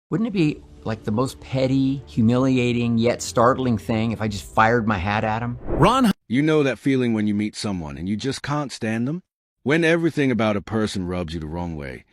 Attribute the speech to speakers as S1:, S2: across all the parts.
S1: Wouldn't it be like the most petty, humiliating, yet startling thing if I just fired my hat at him?
S2: You know that feeling when you meet someone and you just can't stand them? When everything about a person rubs you the wrong way,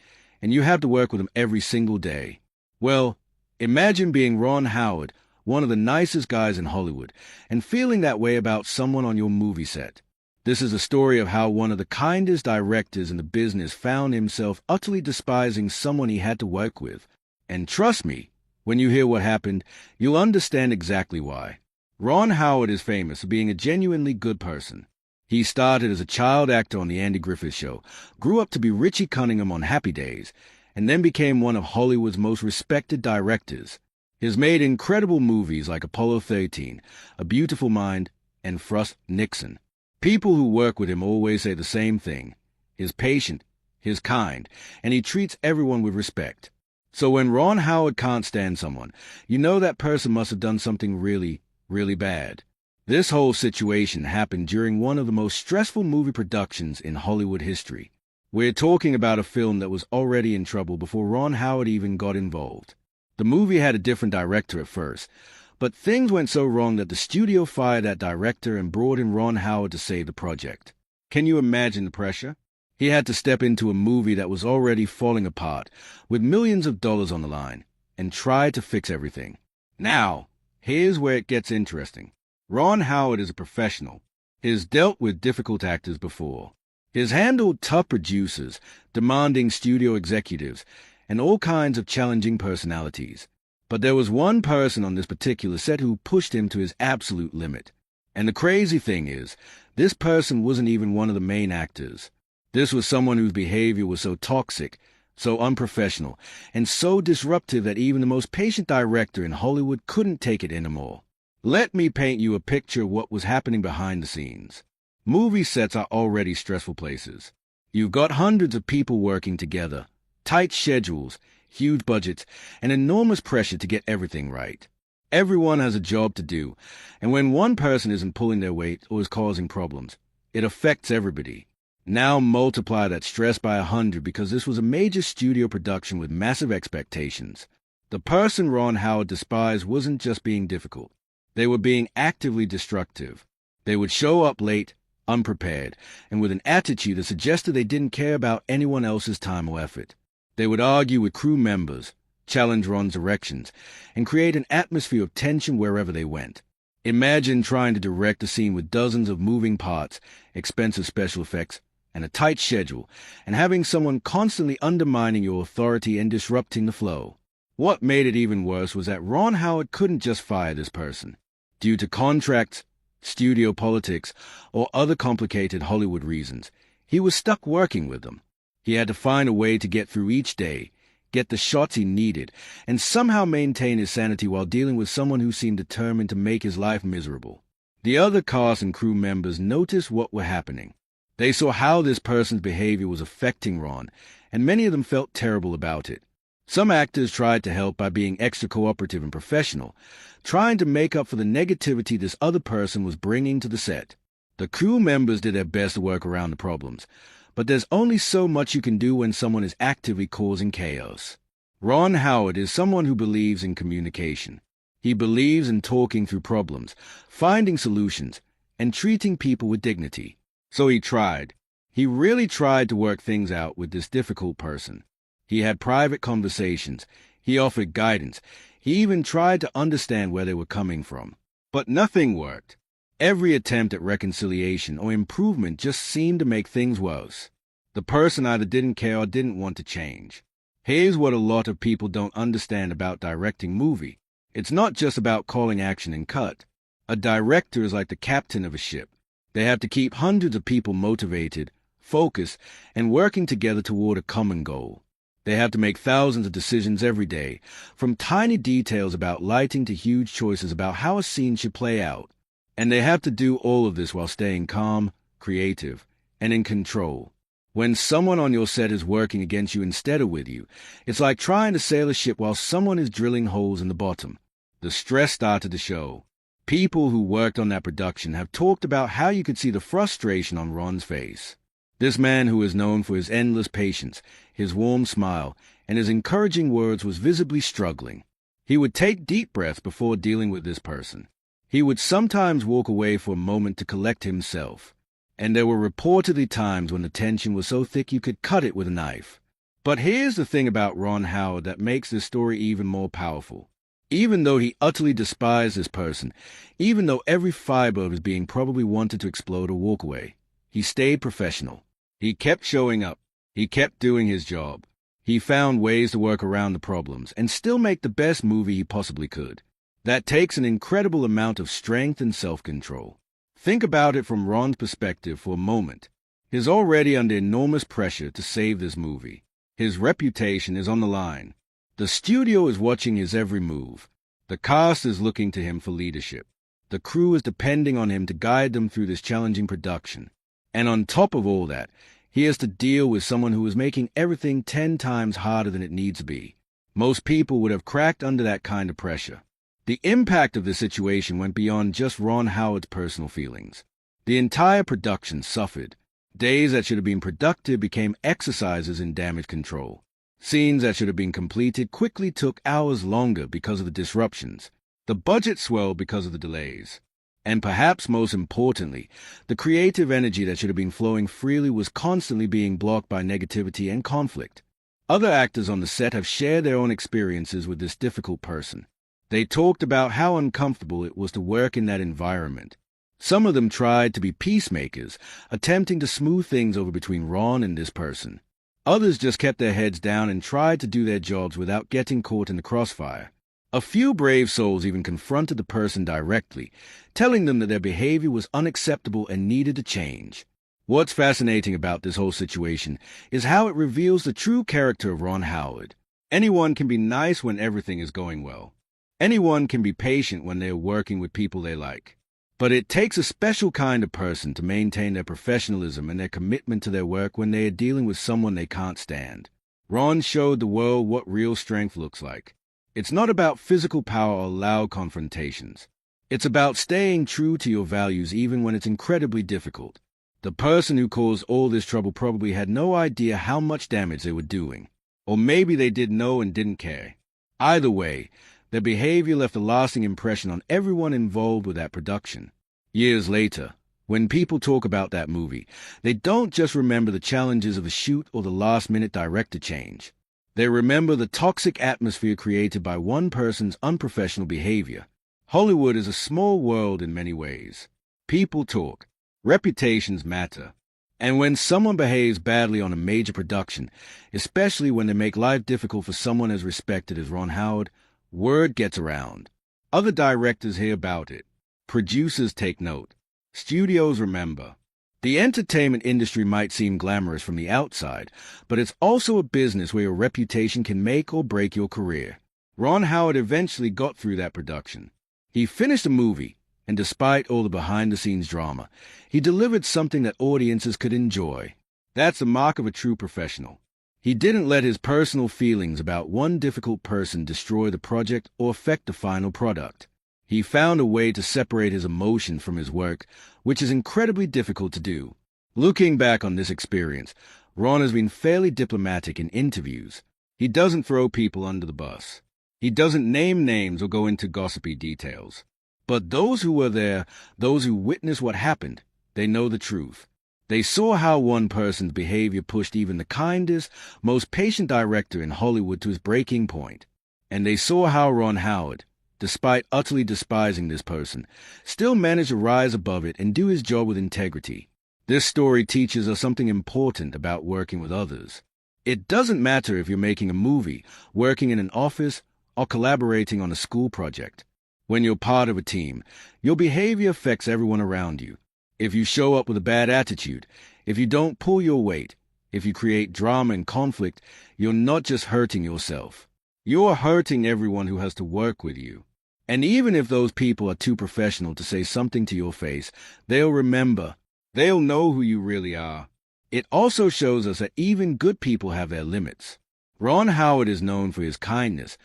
S2: and you have to work with them every single day. Well, imagine being Ron Howard, one of the nicest guys in Hollywood, and feeling that way about someone on your movie set. This is a story of how one of the kindest directors in the business found himself utterly despising someone he had to work with. And trust me, when you hear what happened, you'll understand exactly why. Ron Howard is famous for being a genuinely good person. He started as a child actor on The Andy Griffith Show, grew up to be Richie Cunningham on Happy Days, and then became one of Hollywood's most respected directors. He's made incredible movies like Apollo 13, A Beautiful Mind, and Frost Nixon. People who work with him always say the same thing. He's patient, he's kind, and he treats everyone with respect. So when Ron Howard can't stand someone, you know that person must have done something really, really bad. This whole situation happened during one of the most stressful movie productions in Hollywood history. We're talking about a film that was already in trouble before Ron Howard even got involved. The movie had a different director at first, but things went so wrong that the studio fired that director and brought in Ron Howard to save the project. Can you imagine the pressure? He had to step into a movie that was already falling apart, with millions of dollars on the line, and try to fix everything. Now, here's where it gets interesting. Ron Howard is a professional. He's dealt with difficult actors before. He's handled tough producers, demanding studio executives, and all kinds of challenging personalities. But there was one person on this particular set who pushed him to his absolute limit. And the crazy thing is, this person wasn't even one of the main actors. This was someone whose behavior was so toxic, so unprofessional, and so disruptive that even the most patient director in Hollywood couldn't take it anymore. Let me paint you a picture of what was happening behind the scenes. Movie sets are already stressful places. You've got hundreds of people working together, tight schedules, huge budgets, and enormous pressure to get everything right. Everyone has a job to do, and when one person isn't pulling their weight or is causing problems, it affects everybody. Now multiply that stress by 100 because this was a major studio production with massive expectations. The person Ron Howard despised wasn't just being difficult. They were being actively destructive. They would show up late, unprepared, and with an attitude that suggested they didn't care about anyone else's time or effort. They would argue with crew members, challenge Ron's directions, and create an atmosphere of tension wherever they went. Imagine trying to direct a scene with dozens of moving parts, expensive special effects, and a tight schedule, and having someone constantly undermining your authority and disrupting the flow. What made it even worse was that Ron Howard couldn't just fire this person. Due to contracts, studio politics, or other complicated Hollywood reasons, he was stuck working with them. He had to find a way to get through each day, get the shots he needed, and somehow maintain his sanity while dealing with someone who seemed determined to make his life miserable. The other cast and crew members noticed what was happening. They saw how this person's behavior was affecting Ron, and many of them felt terrible about it. Some actors tried to help by being extra cooperative and professional, trying to make up for the negativity this other person was bringing to the set. The crew members did their best to work around the problems, but there's only so much you can do when someone is actively causing chaos. Ron Howard is someone who believes in communication. He believes in talking through problems, finding solutions, and treating people with dignity. So he tried. He really tried to work things out with this difficult person. He had private conversations. He offered guidance. He even tried to understand where they were coming from. But nothing worked. Every attempt at reconciliation or improvement just seemed to make things worse. The person either didn't care or didn't want to change. Here's what a lot of people don't understand about directing movie. It's not just about calling action and cut. A director is like the captain of a ship. They have to keep hundreds of people motivated, focused, and working together toward a common goal. They have to make thousands of decisions every day, from tiny details about lighting to huge choices about how a scene should play out. And they have to do all of this while staying calm, creative, and in control. When someone on your set is working against you instead of with you, it's like trying to sail a ship while someone is drilling holes in the bottom. The stress started to show. People who worked on that production have talked about how you could see the frustration on Ron's face. This man, who is known for his endless patience, his warm smile, and his encouraging words, was visibly struggling. He would take deep breaths before dealing with this person. He would sometimes walk away for a moment to collect himself, and there were reportedly times when the tension was so thick you could cut it with a knife. But here's the thing about Ron Howard that makes this story even more powerful. Even though he utterly despised this person, even though every fiber of his being probably wanted to explode or walk away, he stayed professional. He kept showing up. He kept doing his job. He found ways to work around the problems and still make the best movie he possibly could. That takes an incredible amount of strength and self-control. Think about it from Ron's perspective for a moment. He's already under enormous pressure to save this movie. His reputation is on the line. The studio is watching his every move. The cast is looking to him for leadership. The crew is depending on him to guide them through this challenging production. And on top of all that, he has to deal with someone who is making everything 10 times harder than it needs to be. Most people would have cracked under that kind of pressure. The impact of the situation went beyond just Ron Howard's personal feelings. The entire production suffered. Days that should have been productive became exercises in damage control. Scenes that should have been completed quickly took hours longer because of the disruptions. The budget swelled because of the delays. And perhaps most importantly, the creative energy that should have been flowing freely was constantly being blocked by negativity and conflict. Other actors on the set have shared their own experiences with this difficult person. They talked about how uncomfortable it was to work in that environment. Some of them tried to be peacemakers, attempting to smooth things over between Ron and this person. Others just kept their heads down and tried to do their jobs without getting caught in the crossfire. A few brave souls even confronted the person directly, telling them that their behavior was unacceptable and needed to change. What's fascinating about this whole situation is how it reveals the true character of Ron Howard. Anyone can be nice when everything is going well. Anyone can be patient when they are working with people they like. But it takes a special kind of person to maintain their professionalism and their commitment to their work when they are dealing with someone they can't stand. Ron showed the world what real strength looks like. It's not about physical power or loud confrontations. It's about staying true to your values even when it's incredibly difficult. The person who caused all this trouble probably had no idea how much damage they were doing. Or maybe they did know and didn't care. Either way, their behavior left a lasting impression on everyone involved with that production. Years later, when people talk about that movie, they don't just remember the challenges of the shoot or the last-minute director change. They remember the toxic atmosphere created by one person's unprofessional behavior. Hollywood is a small world in many ways. People talk. Reputations matter. And when someone behaves badly on a major production, especially when they make life difficult for someone as respected as Ron Howard, word gets around. Other directors hear about it. Producers take note. Studios remember. The entertainment industry might seem glamorous from the outside, but it's also a business where your reputation can make or break your career. Ron Howard eventually got through that production. He finished the movie, and despite all the behind-the-scenes drama, he delivered something that audiences could enjoy. That's the mark of a true professional. He didn't let his personal feelings about one difficult person destroy the project or affect the final product. He found a way to separate his emotion from his work, which is incredibly difficult to do. Looking back on this experience, Ron has been fairly diplomatic in interviews. He doesn't throw people under the bus. He doesn't name names or go into gossipy details. But those who were there, those who witnessed what happened, they know the truth. They saw how one person's behavior pushed even the kindest, most patient director in Hollywood to his breaking point. And they saw how Ron Howard, despite utterly despising this person, still managed to rise above it and do his job with integrity. This story teaches us something important about working with others. It doesn't matter if you're making a movie, working in an office, or collaborating on a school project. When you're part of a team, your behavior affects everyone around you. If you show up with a bad attitude, if you don't pull your weight, if you create drama and conflict, you're not just hurting yourself. You're hurting everyone who has to work with you. And even if those people are too professional to say something to your face, they'll remember. They'll know who you really are. It also shows us that even good people have their limits. Ron Howard is known for his kindness,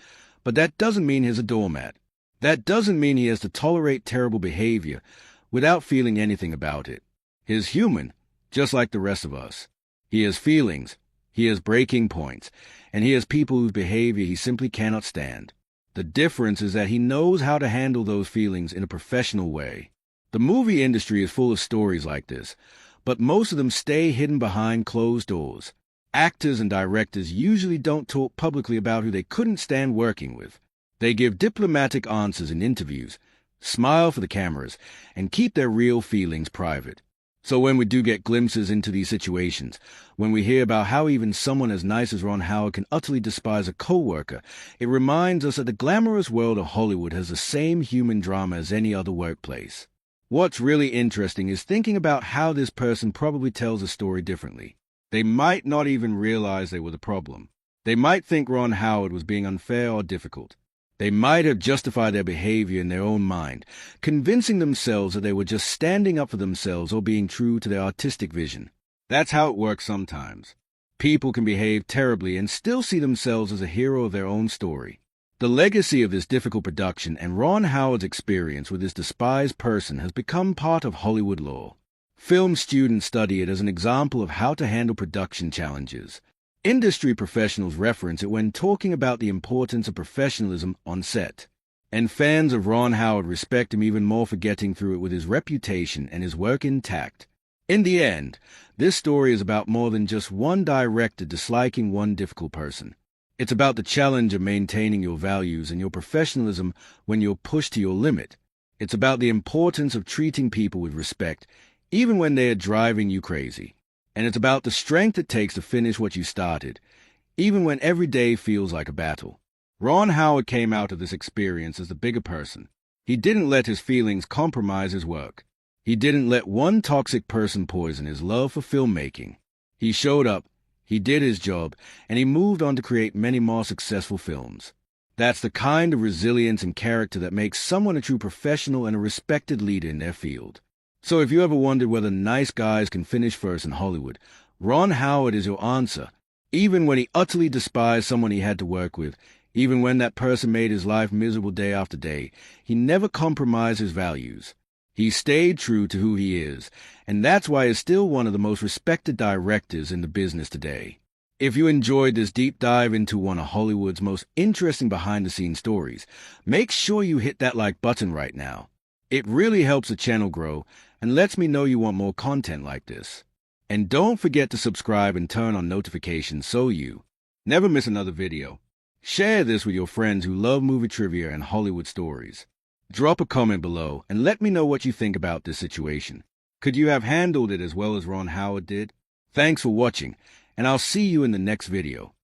S2: but that doesn't mean he's a doormat. That doesn't mean he has to tolerate terrible behavior without feeling anything about it. He's human, just like the rest of us. He has feelings, he has breaking points, and he has people whose behavior he simply cannot stand. The difference is that he knows how to handle those feelings in a professional way. The movie industry is full of stories like this, but most of them stay hidden behind closed doors. Actors and directors usually don't talk publicly about who they couldn't stand working with. They give diplomatic answers in interviews, smile for the cameras, and keep their real feelings private. So when we do get glimpses into these situations, when we hear about how even someone as nice as Ron Howard can utterly despise a co-worker, it reminds us that the glamorous world of Hollywood has the same human drama as any other workplace. What's really interesting is thinking about how this person probably tells a story differently. They might not even realize they were the problem. They might think Ron Howard was being unfair or difficult. They might have justified their behavior in their own mind, convincing themselves that they were just standing up for themselves or being true to their artistic vision. That's how it works sometimes. People can behave terribly and still see themselves as a hero of their own story. The legacy of this difficult production and Ron Howard's experience with this despised person has become part of Hollywood lore. Film students study it as an example of how to handle production challenges. Industry professionals reference it when talking about the importance of professionalism on set. And fans of Ron Howard respect him even more for getting through it with his reputation and his work intact. In the end, this story is about more than just one director disliking one difficult person. It's about the challenge of maintaining your values and your professionalism when you're pushed to your limit. It's about the importance of treating people with respect, even when they are driving you crazy. And it's about the strength it takes to finish what you started, even when every day feels like a battle. Ron Howard came out of this experience as the bigger person. He didn't let his feelings compromise his work. He didn't let one toxic person poison his love for filmmaking. He showed up, he did his job, and he moved on to create many more successful films. That's the kind of resilience and character that makes someone a true professional and a respected leader in their field. So if you ever wondered whether nice guys can finish first in Hollywood, Ron Howard is your answer. Even when he utterly despised someone he had to work with, even when that person made his life miserable day after day, he never compromised his values. He stayed true to who he is, and that's why he's still one of the most respected directors in the business today. If you enjoyed this deep dive into one of Hollywood's most interesting behind-the-scenes stories, make sure you hit that like button right now. It really helps the channel grow and lets me know you want more content like this. And don't forget to subscribe and turn on notifications so you never miss another video. Share this with your friends who love movie trivia and Hollywood stories. Drop a comment below and let me know what you think about this situation. Could you have handled it as well as Ron Howard did? Thanks for watching, and I'll see you in the next video.